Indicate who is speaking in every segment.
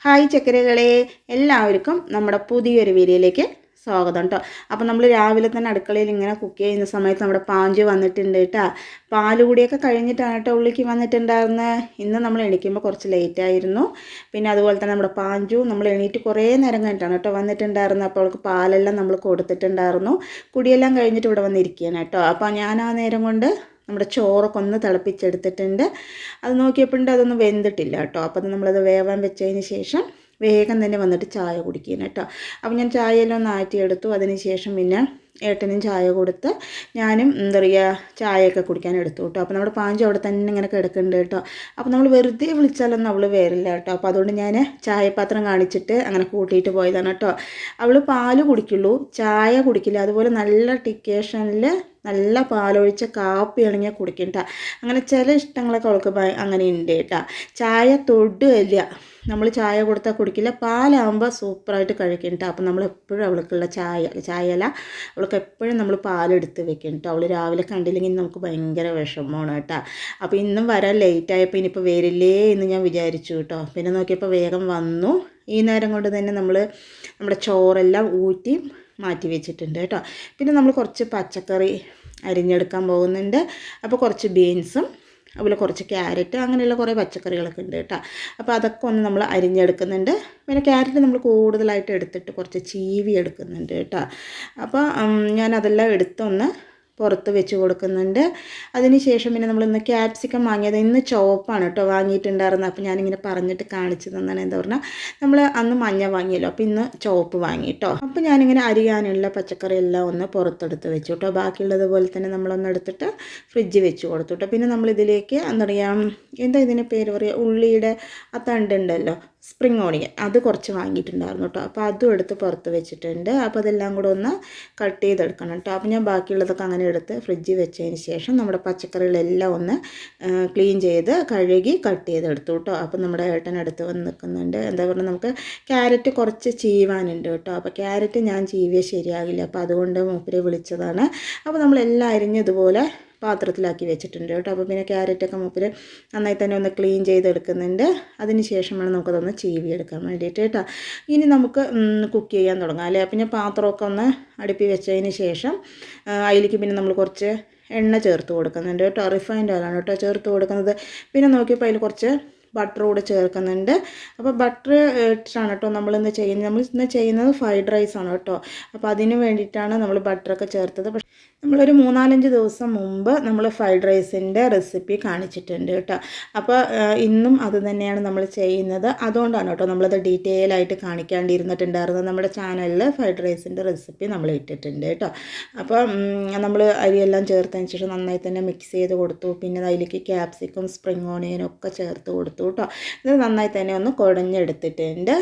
Speaker 1: Hi ചക്കരകളെ, എല്ലാവർക്കും നമ്മുടെ പുതിയൊരു വീഡിയോയിലേക്ക് സ്വാഗതം കേട്ടോ. അപ്പോൾ നമ്മൾ രാവിലെ തന്നെ അടുക്കളയിൽ ഇങ്ങനെ കുക്ക് ചെയ്യുന്ന സമയത്ത് നമ്മുടെ പാഞ്ചു വന്നിട്ടുണ്ട് കേട്ടോ. പാലുകൂടിയൊക്കെ കഴിഞ്ഞിട്ടാണ് കേട്ടോ ഉള്ളിലേക്ക് വന്നിട്ടുണ്ടായിരുന്നത്. ഇന്ന് നമ്മൾ എണീക്കുമ്പോൾ കുറച്ച് ലേറ്റ് ആയിരുന്നു. പിന്നെ അതുപോലെ തന്നെ നമ്മുടെ പാഞ്ചു നമ്മൾ എണീറ്റ് കുറേ നേരം കഴിഞ്ഞിട്ടാണ് കേട്ടോ വന്നിട്ടുണ്ടായിരുന്നത്. അപ്പോൾ അവൾക്ക് പാലെല്ലാം നമ്മൾ കൊടുത്തിട്ടുണ്ടായിരുന്നു. കുടിയെല്ലാം കഴിഞ്ഞിട്ട് ഇവിടെ വന്നിരിക്കുകയാണ് കേട്ടോ. അപ്പോൾ ഞാൻ ആ നേരം കൊണ്ട് നമ്മുടെ ചോറൊക്കെ ഒന്ന് തിളപ്പിച്ചെടുത്തിട്ടുണ്ട്. അത് നോക്കിയപ്പോഴുണ്ട് അതൊന്നും വെന്തിട്ടില്ല കേട്ടോ. അപ്പോൾ നമ്മളത് വേവാൻ വെച്ചതിന് ശേഷം വേഗം തന്നെ വന്നിട്ട് ചായ കുടിക്കുകയാണ് കേട്ടോ. അപ്പോൾ ഞാൻ ചായയെല്ലാം ഒന്ന് ആറ്റിയെടുത്തു. അതിന് ശേഷം പിന്നെ ഏട്ടനും ചായ കൊടുത്ത് ഞാനും എന്താ പറയുക ചായയൊക്കെ കുടിക്കാൻ എടുത്തു കേട്ടോ. അപ്പോൾ നമ്മുടെ പാഞ്ചു അവിടെ തന്നെ ഇങ്ങനെ കിടക്കുന്നുണ്ട് കേട്ടോ. അപ്പോൾ നമ്മൾ വെറുതെ വിളിച്ചാലൊന്നും അവൾ വരില്ല കേട്ടോ. അപ്പോൾ അതുകൊണ്ട് ഞാൻ ചായപാത്രം കാണിച്ചിട്ട് അങ്ങനെ കൂട്ടിയിട്ട് പോയതാണ് കേട്ടോ. അവൾ പാല് കുടിക്കുള്ളൂ, ചായ കുടിക്കില്ല. അതുപോലെ നല്ല ഡിക്കേഷനിൽ നല്ല പാലൊഴിച്ച കാപ്പിയാണെങ്കിൽ കുടിക്കണ്ട. അങ്ങനെ ചില ഇഷ്ടങ്ങളൊക്കെ അവൾക്ക് അങ്ങനെ ഉണ്ട് കേട്ടോ. ചായ തൊടുകയില്ല, നമ്മൾ ചായ കൊടുത്താൽ കുടിക്കില്ല. പാലാകുമ്പോൾ സൂപ്പറായിട്ട് കഴിക്കണ്ട. അപ്പം നമ്മൾ എപ്പോഴും അവൾക്കുള്ള ചായയല്ല, അവൾക്ക് എപ്പോഴും നമ്മൾ പാലെടുത്ത് വെക്കണം കേട്ടോ. അവൾ രാവിലെ കണ്ടില്ലെങ്കിൽ നമുക്ക് ഭയങ്കര വിഷമമാണ് കേട്ടോ. അപ്പോൾ ഇന്നും വരാൻ ലേറ്റായപ്പോൾ ഇനിയിപ്പോൾ വരില്ലേ എന്ന് ഞാൻ വിചാരിച്ചു കേട്ടോ. പിന്നെ നോക്കിയപ്പോൾ വേഗം വന്നു. ഈ നേരം കൊണ്ട് തന്നെ നമ്മുടെ ചോറെല്ലാം ഊറ്റി മാറ്റി വെച്ചിട്ടുണ്ട് കേട്ടോ. പിന്നെ നമ്മൾ കുറച്ച് പച്ചക്കറി അരിഞ്ഞെടുക്കാൻ പോകുന്നുണ്ട്. അപ്പോൾ കുറച്ച് ബീൻസും അതുപോലെ കുറച്ച് ക്യാരറ്റ് അങ്ങനെയുള്ള കുറേ പച്ചക്കറികളൊക്കെ ഉണ്ട് കേട്ടോ. അപ്പോൾ അതൊക്കെ ഒന്ന് നമ്മൾ അരിഞ്ഞെടുക്കുന്നുണ്ട്. പിന്നെ ക്യാരറ്റ് നമ്മൾ കൂടുതലായിട്ട് എടുത്തിട്ട് കുറച്ച് ചീവി എടുക്കുന്നുണ്ട് കേട്ടോ. അപ്പോൾ ഞാൻ അതെല്ലാം എടുത്തൊന്ന് പുറത്ത് വെച്ച് കൊടുക്കുന്നുണ്ട്. അതിന് ശേഷം പിന്നെ നമ്മൾ ഇന്ന് ക്യാപ്സിക്കം വാങ്ങിയത് ഇന്ന് ചുവപ്പാണ് കേട്ടോ വാങ്ങിയിട്ടുണ്ടായിരുന്നത്. അപ്പോൾ ഞാനിങ്ങനെ പറഞ്ഞിട്ട് കാണിച്ചു തന്നാണ്. എന്താ പറഞ്ഞാൽ നമ്മൾ അന്ന് മഞ്ഞ വാങ്ങിയല്ലോ, അപ്പോൾ ഇന്ന് ചുവപ്പ് വാങ്ങി കേട്ടോ. അപ്പോൾ ഞാനിങ്ങനെ അരിയാനുള്ള പച്ചക്കറി എല്ലാം ഒന്ന് പുറത്തെടുത്ത് വെച്ചു കേട്ടോ. ബാക്കിയുള്ളതുപോലെ തന്നെ നമ്മളൊന്ന് എടുത്തിട്ട് ഫ്രിഡ്ജ് വെച്ച് കൊടുത്തു കേട്ടോ. പിന്നെ നമ്മളിതിലേക്ക് എന്താ പറയുക, എന്താ ഇതിന് പേര് പറയുക, ഉള്ളിയുടെ ആ തണ്ടുണ്ടല്ലോ, സ്പ്രിങ് ഓണിയൻ, അത് കുറച്ച് വാങ്ങിയിട്ടുണ്ടായിരുന്നു കേട്ടോ. അപ്പോൾ അതും എടുത്ത് പുറത്ത് വെച്ചിട്ടുണ്ട്. അപ്പോൾ അതെല്ലാം കൂടെ ഒന്ന് കട്ട് ചെയ്തെടുക്കണം കേട്ടോ. അപ്പോൾ ഞാൻ ബാക്കിയുള്ളതൊക്കെ അങ്ങനെ എടുത്ത് ഫ്രിഡ്ജിൽ വെച്ചതിന് ശേഷം നമ്മുടെ പച്ചക്കറികളെല്ലാം ഒന്ന് ക്ലീൻ ചെയ്ത് കഴുകി കട്ട് ചെയ്തെടുത്തു കേട്ടോ. അപ്പോൾ നമ്മുടെ ഏട്ടനടുത്ത് വന്ന് നിൽക്കുന്നുണ്ട്. എന്താ പറയുക, നമുക്ക് ക്യാരറ്റ് കുറച്ച് ചീവാനുണ്ട് കേട്ടോ. അപ്പോൾ ക്യാരറ്റ് ഞാൻ ചീവിയ ശരിയാകില്ല, അപ്പോൾ അതുകൊണ്ട് മൂപ്പരെ വിളിച്ചതാണ്. അപ്പോൾ നമ്മളെല്ലാം അരിഞ്ഞതുപോലെ പാത്രത്തിലാക്കി വെച്ചിട്ടുണ്ട് കേട്ടോ. അപ്പോൾ പിന്നെ ക്യാരറ്റൊക്കെ മൂപ്പര് നന്നായി തന്നെ ഒന്ന് ക്ലീൻ ചെയ്തെടുക്കുന്നുണ്ട്. അതിന് ശേഷമാണ് നമുക്കതൊന്ന് ചീവിയെടുക്കാൻ വേണ്ടിയിട്ട് കേട്ടോ. ഇനി നമുക്ക് കുക്ക് ചെയ്യാൻ തുടങ്ങാം അല്ലേ. അപ്പോൾ ഞാൻ പാത്രമൊക്കെ ഒന്ന് അടുപ്പി വെച്ചതിന് ശേഷം അതിലേക്ക് പിന്നെ നമ്മൾ കുറച്ച് എണ്ണ ചേർത്ത് കൊടുക്കുന്നുണ്ട് കേട്ടോ. റിഫൈൻഡ് ഓയിലാണ് കേട്ടോ ചേർത്ത് കൊടുക്കുന്നത്. പിന്നെ നോക്കിയപ്പോൾ അതിൽ കുറച്ച് ബട്ടർ കൂടെ ചേർക്കുന്നുണ്ട്. അപ്പോൾ ബട്ടർ ഇട്ടിട്ടാണ് കേട്ടോ നമ്മളിന്ന് ചെയ്യുന്നത്. നമ്മൾ ഇന്ന് ചെയ്യുന്നത് ഫ്രൈഡ് റൈസാണ് കേട്ടോ. അപ്പോൾ അതിന് വേണ്ടിയിട്ടാണ് നമ്മൾ ബട്ടറൊക്കെ ചേർത്തത്. പക്ഷേ നമ്മളൊരു 3-4 ദിവസം മുമ്പ് നമ്മൾ ഫ്രൈഡ് റൈസിൻ്റെ റെസിപ്പി കാണിച്ചിട്ടുണ്ട് കേട്ടോ. അപ്പോൾ ഇന്നും അത് തന്നെയാണ് നമ്മൾ ചെയ്യുന്നത്. അതുകൊണ്ടാണ് കേട്ടോ നമ്മളത് ഡീറ്റെയിൽ ആയിട്ട് കാണിക്കാണ്ടിരുന്നിട്ടുണ്ടായിരുന്നത്. നമ്മുടെ ചാനലിൽ ഫ്രൈഡ് റൈസിൻ്റെ റെസിപ്പി നമ്മൾ ഇട്ടിട്ടുണ്ട് കേട്ടോ. അപ്പോൾ നമ്മൾ അരിയെല്ലാം ചേർത്തതിന് ശേഷം നന്നായി തന്നെ മിക്സ് ചെയ്ത് കൊടുത്തു. പിന്നെ അതിലേക്ക് ക്യാപ്സിക്കം, സ്പ്രിങ് ഓണിയനും ഒക്കെ ചേർത്ത് കൊടുത്തു കേട്ടോ. ഇത് നന്നായി തന്നെ ഒന്ന് കുഴഞ്ഞെടുത്തിട്ടുണ്ട്.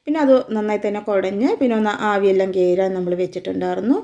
Speaker 1: പിന്നെ അത് നന്നായി തന്നെ കുഴഞ്ഞ് പിന്നെ ഒന്ന് ആവിയെല്ലാം കയറാൻ നമ്മൾ വെച്ചിട്ടുണ്ടായിരുന്നു.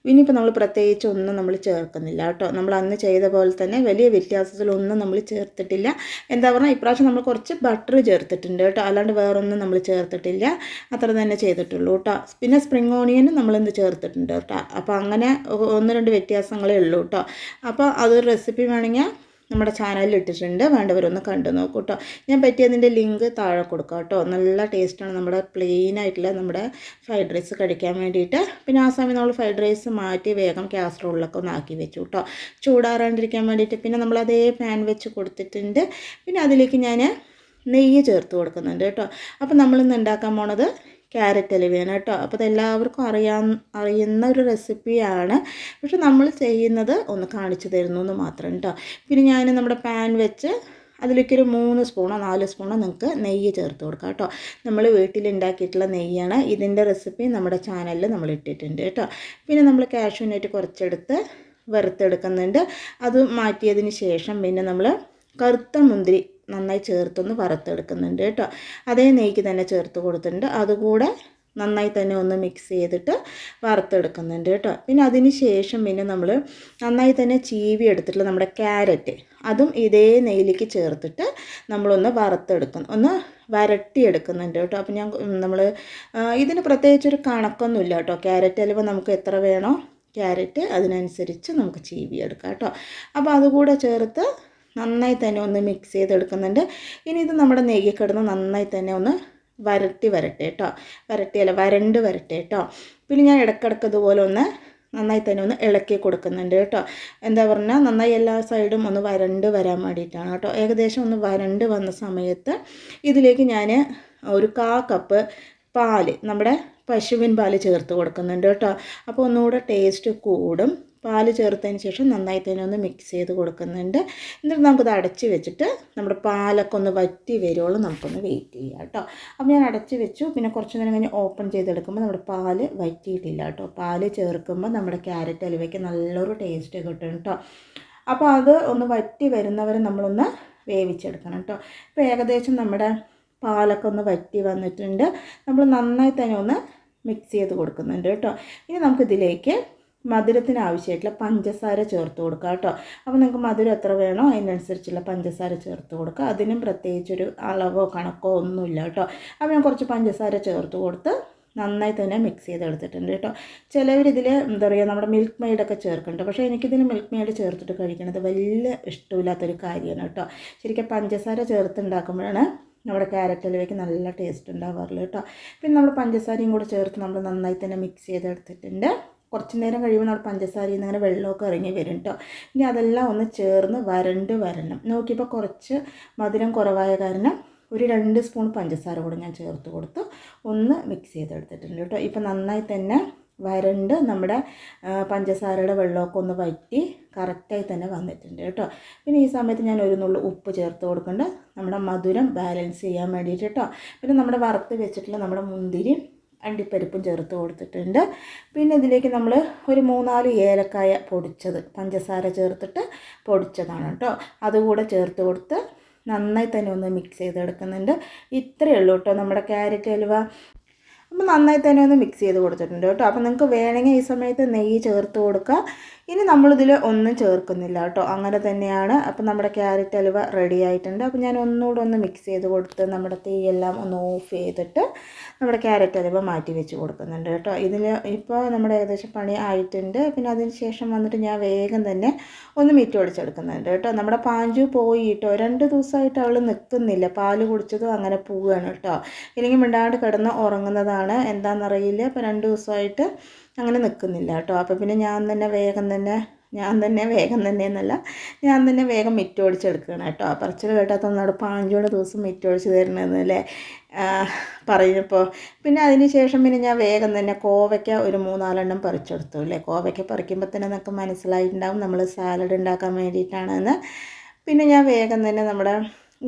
Speaker 1: ഇനിയിപ്പോൾ നമ്മൾ പ്രത്യേകിച്ച് ഒന്നും നമ്മൾ ചേർക്കുന്നില്ല കേട്ടോ. നമ്മൾ അന്ന് ചെയ്ത പോലെ തന്നെ വലിയ വ്യത്യാസത്തിലൊന്നും നമ്മൾ ചേർത്തിട്ടില്ല. എന്താ പറഞ്ഞാൽ ഇപ്രാവശ്യം നമ്മൾ കുറച്ച് ബട്ടർ ചേർത്തിട്ടുണ്ട് കേട്ടോ. അല്ലാണ്ട് വേറൊന്നും നമ്മൾ ചേർത്തിട്ടില്ല, അത്ര തന്നെ ചെയ്തിട്ടുള്ളൂ കേട്ടോ. പിന്നെ സ്പ്രിങ് ഓണിയനും നമ്മളിന്ന് ചേർത്തിട്ടുണ്ട് കേട്ടോ. അപ്പോൾ അങ്ങനെ 1-2 വ്യത്യാസങ്ങളേ ഉള്ളൂ കേട്ടോ. അപ്പോൾ അതൊരു റെസിപ്പി വേണമെങ്കിൽ നമ്മുടെ ചാനലിൽ ഇട്ടിട്ടുണ്ട്, വേണ്ടവരൊന്ന് കണ്ടു നോക്കൂ കേട്ടോ. ഞാൻ പറ്റിയതിൻ്റെ ലിങ്ക് താഴെ കൊടുക്കാം കേട്ടോ. നല്ല ടേസ്റ്റാണ് നമ്മുടെ പ്ലെയിൻ ആയിട്ടുള്ള നമ്മുടെ ഫ്രൈഡ് റൈസ് കഴിക്കാൻ വേണ്ടിയിട്ട്. പിന്നെ ആ സമയം നമ്മൾ ഫ്രൈഡ് റൈസ് മാറ്റി വേഗം കാസറോളിലൊക്കെ ഒന്ന് ആക്കി വെച്ചു കേട്ടോ, ചൂടാറാണ്ടിരിക്കാൻ വേണ്ടിയിട്ട്. പിന്നെ നമ്മൾ അതേ പാൻ വെച്ച് കൊടുത്തിട്ടുണ്ട്. പിന്നെ അതിലേക്ക് ഞാൻ നെയ്യ് ചേർത്ത് കൊടുക്കുന്നുണ്ട് കേട്ടോ. അപ്പോൾ നമ്മളിന്ന് ഉണ്ടാക്കാൻ പോണത് ക്യാരറ്റ് അലുവയാണ് കേട്ടോ. അപ്പോൾ അതെല്ലാവർക്കും അറിയുന്ന ഒരു റെസിപ്പിയാണ്, പക്ഷെ നമ്മൾ ചെയ്യുന്നത് ഒന്ന് കാണിച്ചു തരുന്നു എന്ന് മാത്രം കേട്ടോ. പിന്നെ ഞാൻ നമ്മുടെ പാൻ വെച്ച് അതിലേക്കൊരു 3 സ്പൂണോ 4 സ്പൂണോ നിങ്ങൾക്ക് നെയ്യ് ചേർത്ത് കൊടുക്കാം കേട്ടോ. നമ്മൾ വീട്ടിലുണ്ടാക്കിയിട്ടുള്ള നെയ്യാണ്. ഇതിൻ്റെ റെസിപ്പി നമ്മുടെ ചാനലിൽ നമ്മൾ ഇട്ടിട്ടുണ്ട് കേട്ടോ. പിന്നെ നമ്മൾ കാഷ്യൂ നട്ട് കുറച്ചെടുത്ത് വറുത്തെടുക്കുന്നുണ്ട്. അത് മാറ്റിയതിന് ശേഷം പിന്നെ നമ്മൾ കറുത്ത മുന്തിരി നന്നായി ചേർത്തൊന്ന് വറുത്തെടുക്കുന്നുണ്ട് കേട്ടോ. അതേ നെയ്ക്ക് തന്നെ ചേർത്ത് കൊടുത്തിട്ടുണ്ട്. അതുകൂടെ നന്നായി തന്നെ ഒന്ന് മിക്സ് ചെയ്തിട്ട് വറുത്തെടുക്കുന്നുണ്ട് കേട്ടോ. പിന്നെ അതിന് ശേഷം പിന്നെ നമ്മൾ നന്നായി തന്നെ ചീവി എടുത്തിട്ടുള്ള നമ്മുടെ ക്യാരറ്റ് അതും ഇതേ നെയ്യിലേക്ക് ചേർത്തിട്ട് നമ്മളൊന്ന് ഒന്ന് വരട്ടിയെടുക്കുന്നുണ്ട് കേട്ടോ. അപ്പോൾ നമ്മൾ ഇതിന് പ്രത്യേകിച്ചൊരു കണക്കൊന്നുമില്ല കേട്ടോ. ക്യാരറ്റ് അലുവ നമുക്ക് എത്ര വേണോ ക്യാരറ്റ് അതിനനുസരിച്ച് നമുക്ക് ചീവിയെടുക്കാം കേട്ടോ. അപ്പോൾ അതുകൂടെ ചേർത്ത് നന്നായി തന്നെ ഒന്ന് മിക്സ് ചെയ്തെടുക്കുന്നുണ്ട്. ഇനി ഇത് നമ്മുടെ നെയ്യിൽ കിടന്ന് നന്നായി തന്നെ ഒന്ന് വരട്ടി വരട്ടെ കേട്ടോ, വരണ്ട് വരട്ടെ കേട്ടോ. പിന്നെ ഞാൻ ഇടയ്ക്കിടയ്ക്ക് ഇതുപോലെ ഒന്ന് നന്നായി തന്നെ ഒന്ന് ഇളക്കി കൊടുക്കുന്നുണ്ട് കേട്ടോ. എന്താ പറഞ്ഞാൽ നന്നായി എല്ലാ സൈഡും ഒന്ന് വരണ്ട് വരാൻ വേണ്ടിയിട്ടാണ് കേട്ടോ. ഏകദേശം ഒന്ന് വരണ്ട് വന്ന സമയത്ത് ഇതിലേക്ക് ഞാൻ ഒരു 1/4 കപ്പ് പാല്, നമ്മുടെ പശുവിൻ പാല് ചേർത്ത് കൊടുക്കുന്നുണ്ട് കേട്ടോ. അപ്പോൾ ഒന്നുകൂടെ ടേസ്റ്റ് കൂടും. പാല് ചേർത്തതിന് ശേഷം നന്നായി തന്നെ ഒന്ന് മിക്സ് ചെയ്ത് കൊടുക്കുന്നുണ്ട്. എന്നിട്ട് നമുക്കത് അടച്ച് വെച്ചിട്ട് നമ്മുടെ പാലൊക്കെ ഒന്ന് വറ്റി വരുവോളം നമുക്കൊന്ന് വെയിറ്റ് ചെയ്യാം കേട്ടോ. അപ്പോൾ ഞാൻ അടച്ച് വെച്ചു. പിന്നെ കുറച്ച് നേരം കഴിഞ്ഞ് ഓപ്പൺ ചെയ്തെടുക്കുമ്പോൾ നമ്മുടെ പാല് വറ്റിയിട്ടില്ല കേട്ടോ. പാല് ചേർക്കുമ്പോൾ നമ്മുടെ ക്യാരറ്റ് ഹലുവയ്ക്ക് നല്ലൊരു ടേസ്റ്റ് കിട്ടും കേട്ടോ. അപ്പോൾ അത് ഒന്ന് വറ്റി വരുന്നവരെ നമ്മളൊന്ന് വേവിച്ചെടുക്കണം കേട്ടോ. ഇപ്പോൾ ഏകദേശം നമ്മുടെ പാലൊക്കെ ഒന്ന് വറ്റി വന്നിട്ടുണ്ട്. നമ്മൾ നന്നായി തന്നെ ഒന്ന് മിക്സ് ചെയ്ത് കൊടുക്കുന്നുണ്ട് കേട്ടോ. ഇനി നമുക്കിതിലേക്ക് മധുരത്തിന് ആവശ്യമായിട്ടുള്ള പഞ്ചസാര ചേർത്ത് കൊടുക്കുക കേട്ടോ. അപ്പോൾ നിങ്ങൾക്ക് മധുരം എത്ര വേണോ അതിനനുസരിച്ചുള്ള പഞ്ചസാര ചേർത്ത് കൊടുക്കുക. അതിനും പ്രത്യേകിച്ചൊരു അളവോ കണക്കോ ഒന്നുമില്ല കേട്ടോ. അപ്പോൾ ഞാൻ കുറച്ച് പഞ്ചസാര ചേർത്ത് കൊടുത്ത് നന്നായി തന്നെ മിക്സ് ചെയ്തെടുത്തിട്ടുണ്ട് കേട്ടോ. ചിലവരിതിൽ എന്താ പറയുക, നമ്മുടെ മിൽക്ക് മെയ്ഡൊക്കെ ചേർക്കുന്നുണ്ട്. പക്ഷേ എനിക്കിതിന് മിൽക്ക് മെയ്ഡ് ചേർത്തിട്ട് കഴിക്കുന്നത് വലിയ ഇഷ്ടമില്ലാത്തൊരു കാര്യമാണ് കേട്ടോ. ശരിക്കും പഞ്ചസാര ചേർത്തുണ്ടാക്കുമ്പോഴാണ് നമ്മുടെ ക്യാരറ്റ് ഹലുവയ്ക്ക് നല്ല ടേസ്റ്റ് ഉണ്ടാവാറുള്ളൂ കേട്ടോ. പിന്നെ നമ്മൾ പഞ്ചസാരയും കൂടെ ചേർത്ത് നമ്മൾ നന്നായി തന്നെ മിക്സ് ചെയ്തെടുത്തിട്ടുണ്ട്. കുറച്ച് നേരം കഴിയുമ്പോൾ നമ്മുടെ പഞ്ചസാരയിൽ നിന്ന് അങ്ങനെ വെള്ളമൊക്കെ ഇറങ്ങി വരും കേട്ടോ. ഇനി അതെല്ലാം ഒന്ന് ചേർന്ന് വരണം. നോക്കിയപ്പോൾ കുറച്ച് മധുരം കുറവായ കാരണം ഒരു 2 സ്പൂൺ പഞ്ചസാര കൂടെ ഞാൻ ചേർത്ത് കൊടുത്ത് ഒന്ന് മിക്സ് ചെയ്തെടുത്തിട്ടുണ്ട് കേട്ടോ. ഇപ്പോൾ നന്നായി തന്നെ വരണ്ട് നമ്മുടെ പഞ്ചസാരയുടെ വെള്ളമൊക്കെ ഒന്ന് വറ്റി കറക്റ്റായി തന്നെ വന്നിട്ടുണ്ട് കേട്ടോ. പിന്നെ ഈ സമയത്ത് ഞാൻ ഒരു നുള്ളു ഉപ്പ് ചേർത്ത് കൊടുക്കേണ്ട, നമ്മുടെ മധുരം ബാലൻസ് ചെയ്യാൻ വേണ്ടിയിട്ട് കേട്ടോ. പിന്നെ നമ്മുടെ വറുത്ത് വെച്ചിട്ടുള്ള നമ്മുടെ മുന്തിരി അണ്ടിപ്പരിപ്പും ചേർത്ത് കൊടുത്തിട്ടുണ്ട്. പിന്നെ ഇതിലേക്ക് നമ്മൾ ഒരു 3-4 ഏലക്കായ പൊടിച്ചത് പഞ്ചസാര ചേർത്തിട്ട് പൊടിച്ചതാണ് കേട്ടോ. അതുകൂടെ ചേർത്ത് കൊടുത്ത് നന്നായി തന്നെ ഒന്ന് മിക്സ് ചെയ്തെടുക്കുന്നുണ്ട്. ഇത്രയേ ഉള്ളൂ കേട്ടോ നമ്മുടെ ക്യാരറ്റ് ഹലുവ. അപ്പോൾ നന്നായി തന്നെ ഒന്ന് മിക്സ് ചെയ്ത് കൊടുത്തിട്ടുണ്ട് കേട്ടോ. അപ്പോൾ നിങ്ങൾക്ക് വേണമെങ്കിൽ ഈ സമയത്ത് നെയ്യ് ചേർത്ത് കൊടുക്കുക. ഇനി നമ്മളിതിൽ ഒന്നും ചേർക്കുന്നില്ല കേട്ടോ, അങ്ങനെ തന്നെയാണ്. അപ്പോൾ നമ്മുടെ ക്യാരറ്റ് ഹലുവ റെഡി ആയിട്ടുണ്ട്. അപ്പോൾ ഞാൻ ഒന്നുകൂടെ ഒന്ന് മിക്സ് ചെയ്ത് കൊടുത്ത് നമ്മുടെ തീയെല്ലാം ഒന്ന് ഓഫ് ചെയ്തിട്ട് നമ്മുടെ ക്യാരറ്റ് ഹലുവ മാറ്റി വെച്ച് കൊടുക്കുന്നുണ്ട് കേട്ടോ. ഇതിൽ ഇപ്പോൾ നമ്മുടെ ഏകദേശം പണി ആയിട്ടുണ്ട്. പിന്നെ അതിന് ശേഷം വന്നിട്ട് ഞാൻ വേഗം തന്നെ ഒന്ന് മിറ്റ് ഒടിച്ചെടുക്കുന്നുണ്ട് കേട്ടോ. നമ്മുടെ പാഞ്ചു പോയി കേട്ടോ, 2 ദിവസമായിട്ട് അവൾ നിൽക്കുന്നില്ല. പാല് കുടിച്ചതും അങ്ങനെ പോവുകയാണ് കേട്ടോ. ഇല്ലെങ്കിൽ മിണ്ടാണ്ട് കിടന്ന് ഉറങ്ങുന്നതാണ്, എന്താണെന്നറിയില്ല. ഇപ്പോൾ 2 ദിവസമായിട്ട് അങ്ങനെ നിൽക്കുന്നില്ല കേട്ടോ. അപ്പോൾ പിന്നെ ഞാൻ തന്നെ വേഗം മിറ്റ് ഒടിച്ചെടുക്കുകയാണ് കേട്ടോ. പറച്ചിൽ കേട്ടാത്തൊന്നോട് പാഞ്ചോട് ദിവസം മിറ്റ് ഒടിച്ച് തരണമെന്നല്ലേ പറഞ്ഞപ്പോൾ. പിന്നെ അതിന് ശേഷം പിന്നെ ഞാൻ വേഗം തന്നെ കോവയ്ക്ക ഒരു 3-4 പറിച്ചെടുത്തു അല്ലേ. കോവയ്ക്ക പറിക്കുമ്പോൾ തന്നെ നമുക്ക് മനസ്സിലായിട്ടുണ്ടാവും നമ്മൾ സാലഡ് ഉണ്ടാക്കാൻ വേണ്ടിയിട്ടാണെന്ന്. പിന്നെ ഞാൻ വേഗം തന്നെ നമ്മുടെ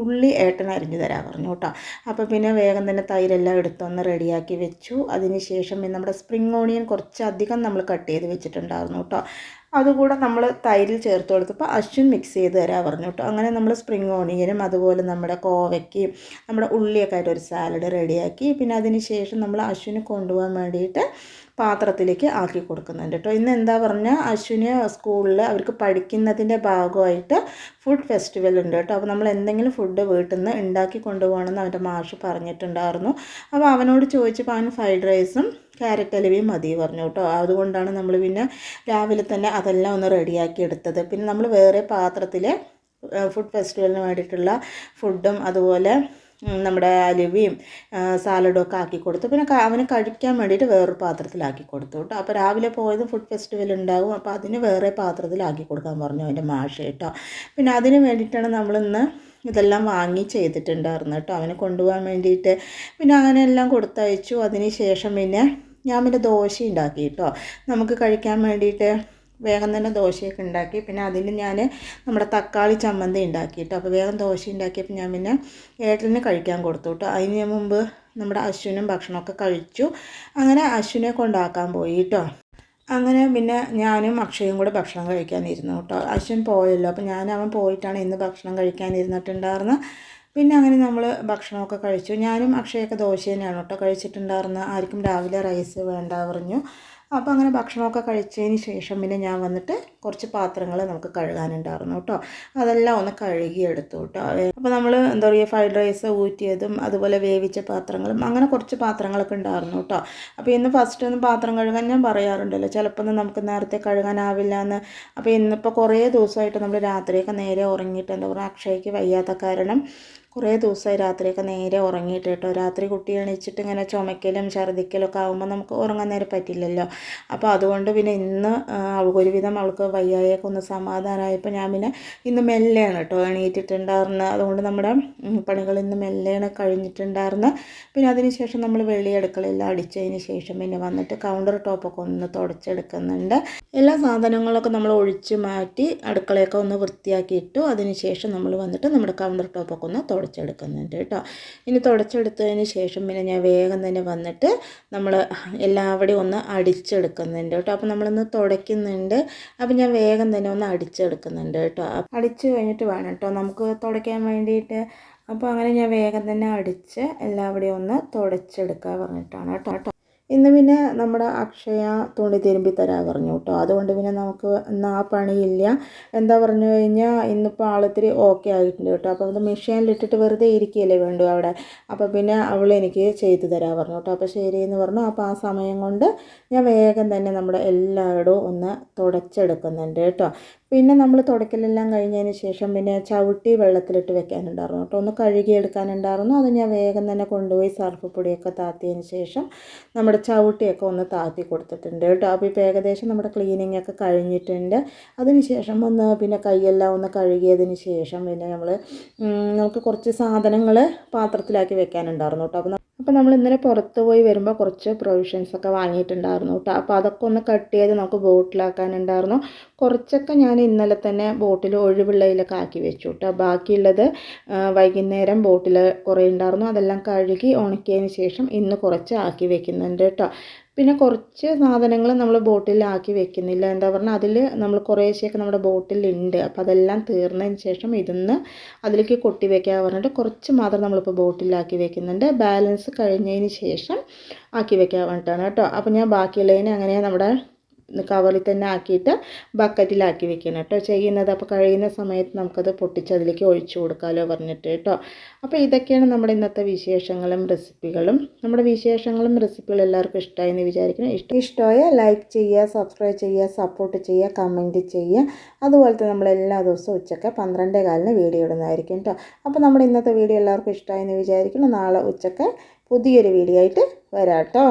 Speaker 1: ഉള്ളി ഏട്ടൻ അരിഞ്ഞു തരാൻ പറഞ്ഞു കേട്ടോ. അപ്പോൾ പിന്നെ വേഗം തന്നെ തൈരെല്ലാം എടുത്തൊന്ന് റെഡിയാക്കി വെച്ചു. അതിന് ശേഷം പിന്നെ നമ്മുടെ സ്പ്രിംഗ് ഓണിയൻ കുറച്ചധികം നമ്മൾ കട്ട് ചെയ്ത് വെച്ചിട്ടുണ്ടായിരുന്നു കേട്ടോ. അതുകൂടെ നമ്മൾ തൈരിൽ ചേർത്ത് കൊടുത്തപ്പോൾ അശ്വിൻ മിക്സ് ചെയ്ത് തരാൻ പറഞ്ഞു കേട്ടോ. അങ്ങനെ നമ്മൾ സ്പ്രിംഗ് ഓണിയനും അതുപോലെ നമ്മുടെ കോവയ്ക്കയും നമ്മുടെ ഉള്ളിയൊക്കെ ആയിട്ട് ഒരു സാലഡ് റെഡിയാക്കി. പിന്നെ അതിന് ശേഷം നമ്മൾ അശ്വിന് കൊണ്ടുപോകാൻ വേണ്ടിയിട്ട് പാത്രത്തിലേക്ക് ആക്കി കൊടുക്കുന്നുണ്ട് കേട്ടോ. ഇന്ന് എന്താ പറഞ്ഞാൽ അശ്വിന് സ്കൂളിൽ അവർക്ക് പഠിക്കുന്നതിൻ്റെ ഭാഗമായിട്ട് ഫുഡ് ഫെസ്റ്റിവൽ ഉണ്ട് കേട്ടോ. അപ്പോൾ നമ്മൾ എന്തെങ്കിലും ഫുഡ് വീട്ടിൽ നിന്ന് ഉണ്ടാക്കി കൊണ്ടുപോകണമെന്ന് അവൻ്റെ മാഷ് പറഞ്ഞിട്ടുണ്ടായിരുന്നു. അപ്പോൾ അവനോട് ചോദിച്ചപ്പോൾ അവന് ഫ്രൈഡ് റൈസും ക്യാരറ്റ് ഹലുവയും മതി പറഞ്ഞു കേട്ടോ. അതുകൊണ്ടാണ് നമ്മൾ പിന്നെ രാവിലെ തന്നെ അതെല്ലാം ഒന്ന് റെഡിയാക്കി എടുത്തത്. പിന്നെ നമ്മൾ വേറെ പാത്രത്തിൽ ഫുഡ് ഫെസ്റ്റിവലിന് വേണ്ടിയിട്ടുള്ള ഫുഡും അതുപോലെ നമ്മുടെ അലുവയും സാലഡും ഒക്കെ ആക്കി കൊടുത്തു. പിന്നെ അവന് കഴിക്കാൻ വേണ്ടിയിട്ട് വേറൊരു പാത്രത്തിലാക്കി കൊടുത്തു കേട്ടോ. അപ്പോൾ രാവിലെ പോയത് ഫുഡ് ഫെസ്റ്റിവൽ ഉണ്ടാകും, അപ്പോൾ അതിന് വേറെ പാത്രത്തിലാക്കി കൊടുക്കാൻ പറഞ്ഞു അവൻ്റെ മാഷ് കേട്ടോ. പിന്നെ അതിന് വേണ്ടിയിട്ടാണ് നമ്മളിന്ന് ഇതെല്ലാം വാങ്ങി ചെയ്തിട്ടുണ്ടായിരുന്നു കേട്ടോ, അവന് കൊണ്ടുപോകാൻ വേണ്ടിയിട്ട്. പിന്നെ അങ്ങനെ എല്ലാം കൊടുത്തയച്ചു. അതിന് ശേഷം പിന്നെ ഞാൻ പിന്നെ ദോശ ഉണ്ടാക്കി കേട്ടോ, നമുക്ക് കഴിക്കാൻ വേണ്ടിയിട്ട്. വേഗം തന്നെ ദോശയൊക്കെ ഉണ്ടാക്കി. പിന്നെ അതിന് ഞാൻ നമ്മുടെ തക്കാളി ചമ്മന്തി ഉണ്ടാക്കി കേട്ടോ. അപ്പോൾ വേഗം ദോശ ഉണ്ടാക്കിയപ്പോൾ ഞാൻ പിന്നെ ഏട്ടന് കഴിക്കാൻ കൊടുത്തു കേട്ടോ. അതിന് മുമ്പ് നമ്മുടെ അശ്വിനും ഭക്ഷണമൊക്കെ കഴിച്ചു. അങ്ങനെ അശ്വിനെ കൊണ്ടാക്കാൻ പോയി കേട്ടോ. അങ്ങനെ പിന്നെ ഞാനും അക്ഷയും കൂടെ ഭക്ഷണം കഴിക്കാനിരുന്നു കേട്ടോ. അശ്വിൻ പോയല്ലോ, അപ്പോൾ അവൻ പോയിട്ടാണ് ഇന്ന് ഭക്ഷണം കഴിക്കാനിരുന്നിട്ടുണ്ടായിരുന്നത്. പിന്നെ അങ്ങനെ നമ്മൾ ഭക്ഷണമൊക്കെ കഴിച്ചു. ഞാനും അക്ഷയൊക്കെ ദോശ തന്നെയാണ് കേട്ടോ കഴിച്ചിട്ടുണ്ടായിരുന്നത്. ആർക്കും രാവിലെ റൈസ് വേണ്ട പറഞ്ഞു. അപ്പോൾ അങ്ങനെ ഭക്ഷണമൊക്കെ കഴിച്ചതിന് ശേഷം പിന്നെ ഞാൻ വന്നിട്ട് കുറച്ച് പാത്രങ്ങൾ നമുക്ക് കഴുകാനുണ്ടായിരുന്നു കേട്ടോ. അതെല്ലാം ഒന്ന് കഴുകിയെടുത്തു കേട്ടോ. അപ്പോൾ നമ്മൾ എന്താ പറയുക, ഫ്രൈഡ് റൈസ് ഊറ്റിയതും അതുപോലെ വേവിച്ച പാത്രങ്ങളും അങ്ങനെ കുറച്ച് പാത്രങ്ങളൊക്കെ ഉണ്ടായിരുന്നു കേട്ടോ. അപ്പോൾ ഇന്ന് ഫസ്റ്റ് ഒന്ന് പാത്രം കഴുകാൻ ഞാൻ പറയാറുണ്ടല്ലോ, ചിലപ്പോൾ നമുക്ക് നേരത്തെ കഴുകാനാവില്ല എന്ന്. അപ്പോൾ ഇന്നിപ്പോൾ കുറേ ദിവസമായിട്ട് നമ്മൾ രാത്രിയൊക്കെ നേരെ ഉറങ്ങിയിട്ട് എന്താ പറയുക, അക്ഷയ്ക്ക് വയ്യാത്ത കാരണം കുറേ ദിവസമായി രാത്രിയൊക്കെ നേരെ ഉറങ്ങിയിട്ട് കേട്ടോ. രാത്രി കുട്ടി എണീച്ചിട്ട് ഇങ്ങനെ ചുമക്കലും ഛർദ്ദിക്കലും ഒക്കെ ആകുമ്പോൾ നമുക്ക് ഉറങ്ങാൻ നേരം പറ്റില്ലല്ലോ. അപ്പോൾ അതുകൊണ്ട് പിന്നെ ഇന്ന് ഒരുവിധം അവൾക്ക് വയ്യായൊക്കെ ഒന്ന് സമാധാനമായപ്പോൾ ഞാൻ പിന്നെ ഇന്ന് മെല്ലെയാണ് കേട്ടോ എണീറ്റിട്ടുണ്ടായിരുന്നത്. അതുകൊണ്ട് നമ്മുടെ പണികൾ ഇന്ന് മെല്ലെയാണ് കഴിഞ്ഞിട്ടുണ്ടായിരുന്നത്. പിന്നെ അതിന് ശേഷം നമ്മൾ വെളി അടുക്കളയെല്ലാം അടിച്ചതിന് ശേഷം പിന്നെ വന്നിട്ട് കൗണ്ടർ ടോപ്പൊക്കെ ഒന്ന് തുടച്ചെടുക്കുന്നുണ്ട്. എല്ലാ സാധനങ്ങളൊക്കെ നമ്മൾ ഒഴിച്ച് മാറ്റി അടുക്കളയൊക്കെ ഒന്ന് വൃത്തിയാക്കി ഇട്ടു. അതിന് ശേഷം നമ്മൾ വന്നിട്ട് നമ്മുടെ കൗണ്ടർ ടോപ്പൊക്കെ ഒന്ന് തുടച്ചെടുക്കുന്നുണ്ട് കേട്ടോ. ഇനി തുടച്ചെടുത്തതിന് ശേഷം പിന്നെ ഞാൻ വേഗം തന്നെ വന്നിട്ട് നമ്മൾ എല്ലാവിടെയും ഒന്ന് അടിച്ചെടുക്കുന്നുണ്ട് കേട്ടോ. അപ്പോൾ നമ്മളൊന്ന് തുടയ്ക്കുന്നുണ്ട്. അപ്പോൾ ഞാൻ വേഗം തന്നെ ഒന്ന് അടിച്ചെടുക്കുന്നുണ്ട് കേട്ടോ. അടിച്ച് കഴിഞ്ഞിട്ട് വേണം കേട്ടോ നമുക്ക് തുടയ്ക്കാൻ വേണ്ടിയിട്ട്. അപ്പോൾ അങ്ങനെ ഞാൻ വേഗം തന്നെ അടിച്ച് എല്ലാവിടെയും ഒന്ന് തുടച്ചെടുക്കാൻ പറഞ്ഞിട്ടാണ് കേട്ടോ. ഇന്ന് പിന്നെ നമ്മുടെ അക്ഷയ തുണി തിരുമ്പി തരാൻ പറഞ്ഞു കേട്ടോ. അതുകൊണ്ട് പിന്നെ നമുക്ക് ഇന്ന് ആ പണിയില്ല. എന്താ പറഞ്ഞു കഴിഞ്ഞാൽ ഇന്നിപ്പോൾ ആളിത്തിരി ഓക്കെ ആയിട്ടുണ്ട് കേട്ടോ. അപ്പോൾ അത് മെഷീനിലിട്ടിട്ട് വെറുതെ ഇരിക്കുകയല്ലേ വേണ്ടു അവിടെ. അപ്പോൾ പിന്നെ അവൾ എനിക്ക് ചെയ്തു തരാൻ പറഞ്ഞു കേട്ടോ. അപ്പോൾ ശരിയെന്ന് പറഞ്ഞു. അപ്പോൾ ആ സമയം കൊണ്ട് ഞാൻ വേഗം തന്നെ നമ്മുടെ എല്ലായിടവും ഒന്ന് തുടച്ചെടുക്കുന്നുണ്ട് കേട്ടോ. പിന്നെ നമ്മൾ തുടക്കലെല്ലാം കഴിഞ്ഞതിന് ശേഷം പിന്നെ ചവിട്ടി വെള്ളത്തിലിട്ട് വെക്കാനുണ്ടായിരുന്നു കേട്ടോ. ഒന്ന് കഴുകിയെടുക്കാനുണ്ടായിരുന്നു. അത് ഞാൻ വേഗം തന്നെ കൊണ്ടുപോയി സർഫ് പൊടിയൊക്കെ താത്തിയതിന് ശേഷം നമ്മുടെ ചവിട്ടിയൊക്കെ ഒന്ന് താത്തി കൊടുത്തിട്ടുണ്ട് കേട്ടോ. അപ്പോൾ ഇപ്പോൾ ഏകദേശം നമ്മുടെ ക്ലീനിങ് ഒക്കെ കഴിഞ്ഞിട്ടുണ്ട്. അതിന് ശേഷം ഒന്ന് പിന്നെ കൈയെല്ലാം ഒന്ന് കഴുകിയതിന് ശേഷം പിന്നെ നമുക്ക് കുറച്ച് സാധനങ്ങൾ പാത്രത്തിലാക്കി വെക്കാനുണ്ടായിരുന്നു കേട്ടോ. അപ്പോൾ നമ്മൾ ഇന്നലെ പുറത്ത് പോയി വരുമ്പോൾ കുറച്ച് പ്രൊവിഷൻസൊക്കെ വാങ്ങിയിട്ടുണ്ടായിരുന്നു കേട്ടോ. അപ്പോൾ അതൊക്കെ ഒന്ന് കട്ട് ചെയ്ത് നമുക്ക് ബോട്ടിലാക്കാനുണ്ടായിരുന്നു. കുറച്ചൊക്കെ ഞാൻ ഇന്നലെ തന്നെ ബോട്ടിൽ ഒഴിവുള്ളതിലൊക്കെ ആക്കി വെച്ചു കേട്ടോ. ബാക്കിയുള്ളത് വൈകുന്നേരം ബോട്ടിൽ കുറേ ഉണ്ടായിരുന്നു. അതെല്ലാം കഴുകി ഉണക്കിയതിന് ശേഷം ഇന്ന് കുറച്ച് ആക്കി വെക്കുന്നുണ്ട് കേട്ടോ. പിന്നെ കുറച്ച് സാധനങ്ങൾ നമ്മൾ ബോട്ടിലാക്കി വെക്കുന്നില്ല. എന്താ പറഞ്ഞാൽ അതിൽ നമ്മൾ കുറേശ്ശെയൊക്കെ നമ്മുടെ ബോട്ടിലുണ്ട്. അപ്പോൾ അതെല്ലാം തീർന്നതിന് ശേഷം ഇതൊന്ന് അതിലേക്ക് കൊട്ടി വെക്കാൻ പറഞ്ഞിട്ട് കുറച്ച് മാത്രം നമ്മളിപ്പോൾ ബോട്ടിലാക്കി വെക്കുന്നുണ്ട്. ബാലൻസ് കഴിഞ്ഞതിന് ശേഷം ആക്കി വെക്കാൻ വേണ്ടിയിട്ടാണ് കേട്ടോ. അപ്പോൾ ഞാൻ ബാക്കിയുള്ളതിന് അങ്ങനെ നമ്മുടെ കവറിൽ തന്നെ ആക്കിയിട്ട് ബക്കറ്റിലാക്കി വെക്കണം കേട്ടോ ചെയ്യുന്നത്. അപ്പോൾ കഴിയുന്ന സമയത്ത് നമുക്കത് പൊട്ടിച്ച് അതിലേക്ക് ഒഴിച്ചു കൊടുക്കാമല്ലോ പറഞ്ഞിട്ട് കേട്ടോ. അപ്പോൾ ഇതൊക്കെയാണ് നമ്മുടെ ഇന്നത്തെ വിശേഷങ്ങളും റെസിപ്പികളും. നമ്മുടെ വിശേഷങ്ങളും റെസിപ്പികളും എല്ലാവർക്കും ഇഷ്ടമായി എന്ന് വിചാരിക്കണം. ഇഷ്ടമായ ലൈക്ക് ചെയ്യുക, സബ്സ്ക്രൈബ് ചെയ്യുക, സപ്പോർട്ട് ചെയ്യുക, കമൻറ്റ് ചെയ്യുക. അതുപോലെ തന്നെ നമ്മൾ എല്ലാ ദിവസവും ഉച്ചയ്ക്ക് 12:15 വീഡിയോ ഇടുന്നതായിരിക്കും കേട്ടോ. അപ്പോൾ നമ്മുടെ ഇന്നത്തെ വീഡിയോ എല്ലാവർക്കും ഇഷ്ടമായി എന്ന് വിചാരിക്കണം. നാളെ ഉച്ചയ്ക്ക് പുതിയൊരു വീഡിയോ ആയിട്ട് വരാം കേട്ടോ.